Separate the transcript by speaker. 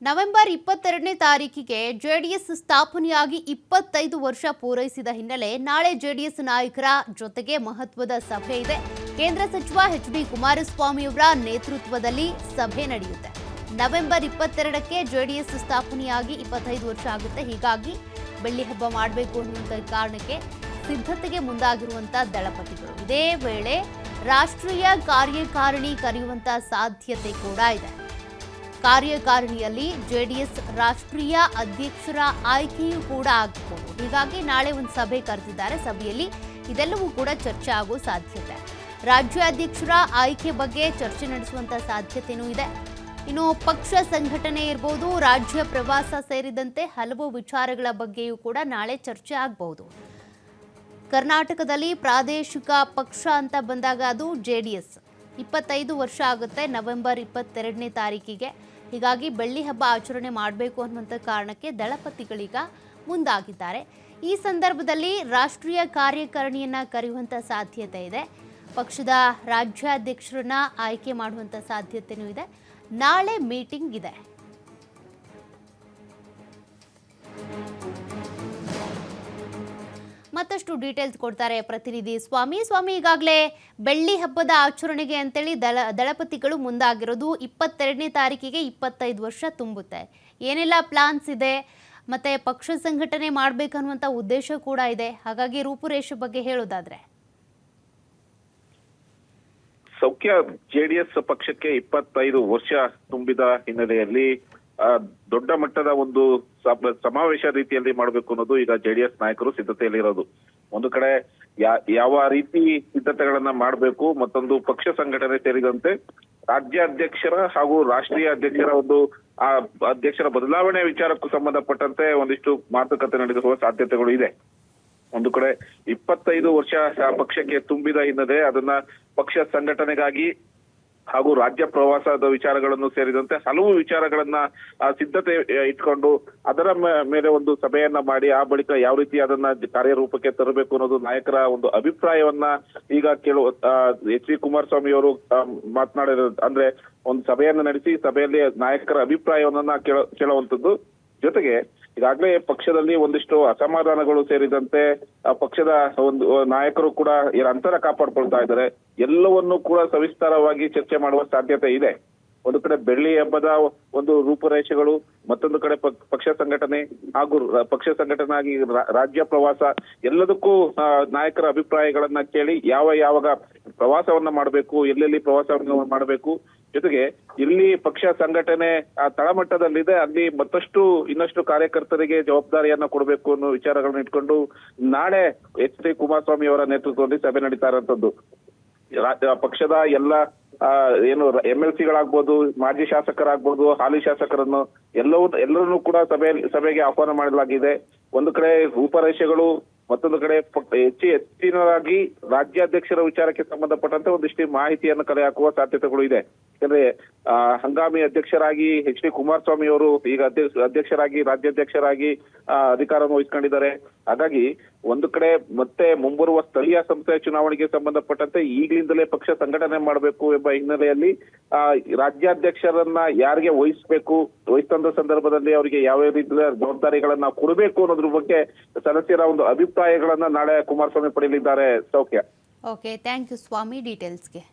Speaker 1: November 22ನೇ ತಾರೀಕಿಗೆ JDS ಸ್ಥಾಪನೆಯಾಗಿ 25 ವರ್ಷ ಪೂರೈಸಿದ ಹಿನ್ನೆಲೆ ನಾಳೆ ಜೆಡಿಎಸ್ ನಾಯಕರ ಜೊತೆಗೆ ಮಹತ್ವದ ಸಭೆ ಇದೆ. ಕೇಂದ್ರ ಸಚಿವ ಎಚ್.ಡಿ. ಕುಮಾರಸ್ವಾಮಿ ಅವರ ನೇತೃತ್ವದಲ್ಲಿ ಸಭೆ ನಡೆಯುತ್ತೆ. ನವೆಂಬರ್ 22ಕ್ಕೆ ಜೆಡಿಎಸ್ ಸ್ಥಾಪನೆಯಾಗಿ 25 ವರ್ಷ ಆಗುತ್ತೆ. ಹೀಗಾಗಿ ಬೆಳ್ಳಿ ಹಬ್ಬ ಮಾಡಬೇಕು ಅನ್ನುವಂಥ ಕಾರಣಕ್ಕೆ ಸಿದ್ಧತೆಗೆ ಮುಂದಾಗಿರುವಂಥ ದಳಪತಿಗಳು. ಇದೇ ವೇಳೆ ರಾಷ್ಟ್ರೀಯ ಕಾರ್ಯಕಾರಿಣಿ ಕರೆಯುವಂಥ ಸಾಧ್ಯತೆ ಕೂಡ ಇದೆ. ಕಾರ್ಯಕಾರಿಣಿಯಲ್ಲಿ ಜೆಡಿಎಸ್ ರಾಷ್ಟ್ರೀಯ ಅಧ್ಯಕ್ಷರ ಆಯ್ಕೆಯೂ ಕೂಡ ಆಗಬಹುದು. ಹೀಗಾಗಿ ನಾಳೆ ಒಂದು ಸಭೆ ಕರೆದಿದ್ದಾರೆ. ಸಭೆಯಲ್ಲಿ ಇದೆಲ್ಲವೂ ಕೂಡ ಚರ್ಚೆ ಆಗೋ ಸಾಧ್ಯತೆ. ರಾಜ್ಯಾಧ್ಯಕ್ಷರ ಆಯ್ಕೆ ಬಗ್ಗೆ ಚರ್ಚೆ ನಡೆಸುವಂತ ಸಾಧ್ಯತೆಯೂ ಇದೆ. ಇನ್ನು ಪಕ್ಷ ಸಂಘಟನೆ ಇರಬಹುದು, ರಾಜ್ಯ ಪ್ರವಾಸ ಸೇರಿದಂತೆ ಹಲವು ವಿಚಾರಗಳ ಬಗ್ಗೆಯೂ ಕೂಡ ನಾಳೆ ಚರ್ಚೆ ಆಗಬಹುದು. ಕರ್ನಾಟಕದಲ್ಲಿ ಪ್ರಾದೇಶಿಕ ಪಕ್ಷ ಅಂತ ಬಂದಾಗ ಅದು ಜೆಡಿಎಸ್ 25 ವರ್ಷ ಆಗುತ್ತೆ ನವೆಂಬರ್ 22ನೇ ತಾರೀಕಿಗೆ. ಹೀಗಾಗಿ ಬೆಳ್ಳಿ ಹಬ್ಬ ಆಚರಣೆ ಮಾಡಬೇಕು ಅನ್ನುವಂಥ ಕಾರಣಕ್ಕೆ ದಳಪತಿಗಳೀಗ ಮುಂದಾಗಿದ್ದಾರೆ. ಈ ಸಂದರ್ಭದಲ್ಲಿ ರಾಷ್ಟ್ರೀಯ ಕಾರ್ಯಕಾರಿಣಿಯನ್ನ ಕರೆಯುವಂಥ ಸಾಧ್ಯತೆ ಇದೆ. ಪಕ್ಷದ ರಾಜ್ಯಾಧ್ಯಕ್ಷರನ್ನ ಆಯ್ಕೆ ಮಾಡುವಂಥ ಸಾಧ್ಯತೆಯೂ ಇದೆ. ನಾಳೆ ಮೀಟಿಂಗ್ ಇದೆ. ಮತ್ತಷ್ಟು ಡೀಟೇಲ್ಸ್ ಕೊಡ್ತಾರೆ ಪ್ರತಿನಿಧಿ ಸ್ವಾಮಿ. ಈಗಾಗಲೇ ಬೆಳ್ಳಿ ಹಬ್ಬದ ಆಚರಣೆಗೆ ಅಂತೇಳಿ ದಳಪತಿಗಳು ಮುಂದಾಗಿರೋದು 22ನೇ ತಾರೀಕಿಗೆ 25 ವರ್ಷ ತುಂಬುತ್ತೆ. ಏನೆಲ್ಲ ಪ್ಲಾನ್ಸ್ ಇದೆ, ಮತ್ತೆ ಪಕ್ಷ ಸಂಘಟನೆ ಮಾಡಬೇಕನ್ನುವಂಥ ಉದ್ದೇಶ ಕೂಡ ಇದೆ. ಹಾಗಾಗಿ ರೂಪುರೇಷೆ ಬಗ್ಗೆ ಹೇಳೋದಾದ್ರೆ
Speaker 2: ಸೌಖ್ಯ ಜೆಡಿಎಸ್ ಪಕ್ಷಕ್ಕೆ 25 ವರ್ಷ ತುಂಬಿದ ಹಿನ್ನೆಲೆಯಲ್ಲಿ ದೊಡ್ಡ ಮಟ್ಟದ ಒಂದು ಸಮಾವೇಶ ರೀತಿಯಲ್ಲಿ ಮಾಡಬೇಕು ಅನ್ನೋದು ಈಗ ಜೆಡಿಎಸ್ ನಾಯಕರು ಸಿದ್ಧತೆಯಲ್ಲಿರೋದು. ಒಂದು ಕಡೆ ಯಾವ ರೀತಿ ಸಿದ್ಧತೆಗಳನ್ನ ಮಾಡಬೇಕು, ಮತ್ತೊಂದು ಪಕ್ಷ ಸಂಘಟನೆ ಸೇರಿದಂತೆ ರಾಜ್ಯಾಧ್ಯಕ್ಷರ ಹಾಗೂ ರಾಷ್ಟ್ರೀಯ ಅಧ್ಯಕ್ಷರ ಒಂದು ಅಧ್ಯಕ್ಷರ ಬದಲಾವಣೆ ವಿಚಾರಕ್ಕೂ ಸಂಬಂಧಪಟ್ಟಂತೆ ಒಂದಿಷ್ಟು ಮಾತುಕತೆ ನಡೆಸುವ ಸಾಧ್ಯತೆಗಳು ಇದೆ. ಒಂದು ಕಡೆ 25 ವರ್ಷ ಪಕ್ಷಕ್ಕೆ ತುಂಬಿದ ಹಿನ್ನೆಲೆ ಅದನ್ನ ಪಕ್ಷ ಸಂಘಟನೆಗಾಗಿ ಹಾಗೂ ರಾಜ್ಯ ಪ್ರವಾಸದ ವಿಚಾರಗಳನ್ನು ಸೇರಿದಂತೆ ಹಲವು ವಿಚಾರಗಳನ್ನ ಸಿದ್ಧತೆ ಇಟ್ಕೊಂಡು ಅದರ ಮೇಲೆ ಒಂದು ಸಭೆಯನ್ನ ಮಾಡಿ ಆ ಬಳಿಕ ಯಾವ ರೀತಿ ಅದನ್ನ ಕಾರ್ಯರೂಪಕ್ಕೆ ತರಬೇಕು ಅನ್ನೋದು ನಾಯಕರ ಒಂದು ಅಭಿಪ್ರಾಯವನ್ನ ಈಗ ಎಚ್.ಡಿ. ಕುಮಾರಸ್ವಾಮಿ ಅವರು ಮಾತನಾಡಿರೋ ಅಂದ್ರೆ ಒಂದು ಸಭೆಯನ್ನ ನಡೆಸಿ ಸಭೆಯಲ್ಲಿ ನಾಯಕರ ಅಭಿಪ್ರಾಯವನ್ನ ಕೇಳುವಂತದ್ದು. ಜೊತೆಗೆ ಈಗಾಗಲೇ ಪಕ್ಷದಲ್ಲಿ ಒಂದಿಷ್ಟು ಅಸಮಾಧಾನಗಳು ಸೇರಿದಂತೆ ಪಕ್ಷದ ಒಂದು ನಾಯಕರು ಕೂಡ ಅಂತರ ಕಾಪಾಡ್ಕೊಳ್ತಾ ಇದ್ದಾರೆ. ಎಲ್ಲವನ್ನೂ ಕೂಡ ಸವಿಸ್ತಾರವಾಗಿ ಚರ್ಚೆ ಮಾಡುವ ಸಾಧ್ಯತೆ ಇದೆ. ಒಂದು ಕಡೆ ಬೆಳ್ಳಿ ಹಬ್ಬದ ಒಂದು ರೂಪುರೇಷೆಗಳು, ಮತ್ತೊಂದು ಕಡೆ ಪಕ್ಷ ಸಂಘಟನೆ ಹಾಗೂ ಪಕ್ಷ ಸಂಘಟನೆಯಾಗಿ ರಾಜ್ಯ ಪ್ರವಾಸ, ಎಲ್ಲದಕ್ಕೂ ನಾಯಕರ ಅಭಿಪ್ರಾಯಗಳನ್ನ ಕೇಳಿ ಯಾವಾಗ ಪ್ರವಾಸವನ್ನ ಮಾಡಬೇಕು, ಎಲ್ಲೆಲ್ಲಿ ಪ್ರವಾಸವನ್ನ ಮಾಡಬೇಕು, ಜೊತೆಗೆ ಇಲ್ಲಿ ಪಕ್ಷ ಸಂಘಟನೆ ತಳಮಟ್ಟದಲ್ಲಿದೆ, ಅಲ್ಲಿ ಇನ್ನಷ್ಟು ಕಾರ್ಯಕರ್ತರಿಗೆ ಜವಾಬ್ದಾರಿಯನ್ನ ಕೊಡಬೇಕು ಅನ್ನೋ ವಿಚಾರಗಳನ್ನ ಇಟ್ಕೊಂಡು ನಾಳೆ ಎಚ್.ಡಿ. ಕುಮಾರಸ್ವಾಮಿ ಅವರ ನೇತೃತ್ವದಲ್ಲಿ ಸಭೆ ನಡೀತಾ ಇರುವಂತದ್ದು. ಪಕ್ಷದ ಎಲ್ಲ MLC-ಗಳಾಗ್ಬೋದು, ಮಾಜಿ ಶಾಸಕರಾಗ್ಬೋದು, ಹಾಲಿ ಶಾಸಕರನ್ನು ಎಲ್ಲರನ್ನೂ ಕೂಡ ಸಭೆಗೆ ಆಹ್ವಾನ ಮಾಡಲಾಗಿದೆ. ಒಂದು ಕಡೆ ರೂಪರೇಷೆಗಳು, ಮತ್ತೊಂದು ಕಡೆ ಹೆಚ್ಚಿನದಾಗಿ ರಾಜ್ಯಾಧ್ಯಕ್ಷರ ವಿಚಾರಕ್ಕೆ ಸಂಬಂಧಪಟ್ಟಂತೆ ಒಂದಿಷ್ಟು ಮಾಹಿತಿಯನ್ನು ಕಲೆ ಹಾಕುವ ಸಾಧ್ಯತೆಗಳು ಇದೆ. ಯಾಕಂದ್ರೆ ಹಂಗಾಮಿ ಅಧ್ಯಕ್ಷರಾಗಿ ಎಚ್.ಡಿ. ಕುಮಾರಸ್ವಾಮಿ ಅವರು ಈಗ ಅಧ್ಯಕ್ಷರಾಗಿ ರಾಜ್ಯಾಧ್ಯಕ್ಷರಾಗಿ ಅಧಿಕಾರವನ್ನು ವಹಿಸ್ಕೊಂಡಿದ್ದಾರೆ. ಹಾಗಾಗಿ ಒಂದು ಕಡೆ ಮತ್ತೆ ಮುಂಬರುವ ಸ್ಥಳೀಯ ಸಂಸ್ಥೆಯ ಚುನಾವಣೆಗೆ ಸಂಬಂಧಪಟ್ಟಂತೆ ಈಗಲಿಂದಲೇ ಪಕ್ಷ ಸಂಘಟನೆ ಮಾಡಬೇಕು ಎಂಬ ಹಿನ್ನೆಲೆಯಲ್ಲಿ ರಾಜ್ಯಾಧ್ಯಕ್ಷರನ್ನ ಯಾರಿಗೆ ವಹಿಸ್ತಂದ ಸಂದರ್ಭದಲ್ಲಿ ಅವರಿಗೆ ಯಾವ ರೀತಿಯ ಜವಾಬ್ದಾರಿಗಳನ್ನ ಕೊಡಬೇಕು ಅನ್ನೋದ್ರ ಬಗ್ಗೆ ಸದಸ್ಯರ ಒಂದು ಅಭಿಪ್ರಾಯಗಳನ್ನ ನಾಳೆ ಕುಮಾರಸ್ವಾಮಿ ಪಡೆಯಲಿದ್ದಾರೆ. ಸೌಖ್ಯ.
Speaker 1: ಓಕೆ, ಥ್ಯಾಂಕ್ ಯು ಸ್ವಾಮಿ ಡೀಟೇಲ್ಸ್ಗೆ.